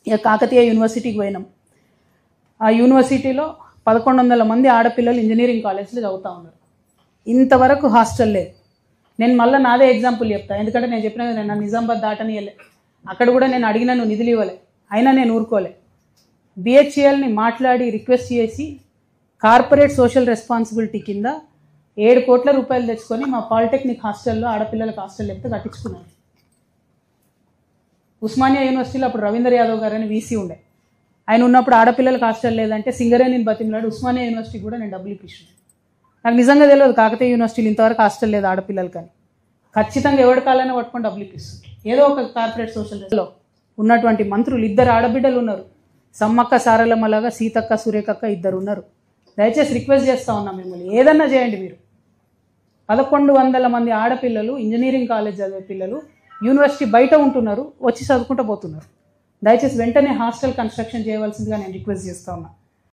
ఇక కాకతీయ యూనివర్సిటీకి పోయినాం. ఆ యూనివర్సిటీలో 1100 మంది ఆడపిల్లలు ఇంజనీరింగ్ కాలేజ్లో చదువుతూ ఉన్నారు. ఇంతవరకు హాస్టల్ లేదు. నేను మళ్ళీ నాదే ఎగ్జాంపుల్ చెప్తాను, ఎందుకంటే నేను చెప్పిన నేను నిజామాబాద్ దాటనియలే, అక్కడ కూడా నేను అడిగిన నువ్వు నిధులు ఇవ్వలే, అయినా నేను ఊరుకోలే. బిహెచ్ఈఎల్ని మాట్లాడి రిక్వెస్ట్ చేసి కార్పొరేట్ సోషల్ రెస్పాన్సిబిలిటీ కింద 7 కోట్ల రూపాయలు తెచ్చుకొని మా పాలిటెక్నిక్ హాస్టల్లో ఆడపిల్లలకు హాస్టల్ చెప్తే కట్టించుకున్నాను. ఉస్మానియా యూనివర్సిటీలో అప్పుడు రవీంద్ర యాదవ్ గారు అని వీసీ ఉండే, ఆయన ఉన్నప్పుడు ఆడపిల్లలకు హాస్టల్ లేదంటే సింగరేణిని బతిమలాడు ఉస్మానియా యూనివర్సిటీ కూడా నేను డబ్బులు ఇప్పించాను. నాకు నిజంగా తెలియదు కాకతీయ యూనివర్సిటీలు ఇంతవరకు హాస్టల్ లేదు ఆడపిల్లలు, కానీ ఖచ్చితంగా ఎవరి కాలైనా పట్టుకొని డబ్బులు ఇప్పిస్తుంది. ఏదో ఒక కార్పొరేట్ సోషల్లో ఉన్నటువంటి మంత్రులు 2 ఆడబిడ్డలు ఉన్నారు, సమ్మక్క సారలమ్మలాగా సీతక్క సురేఖక్క 2 ఉన్నారు. దయచేసి రిక్వెస్ట్ చేస్తూ ఉన్నాం మిమ్మల్ని, ఏదన్నా చేయండి. మీరు 1100 మంది ఆడపిల్లలు ఇంజనీరింగ్ కాలేజ్ చదివే పిల్లలు యూనివర్సిటీ బయట ఉంటున్నారు, వచ్చి చదువుకుంటూ పోతున్నారు. దయచేసి వెంటనే హాస్టల్ కన్స్ట్రక్షన్ చేయవలసిందిగా నేను రిక్వెస్ట్ చేస్తూ ఉన్నా.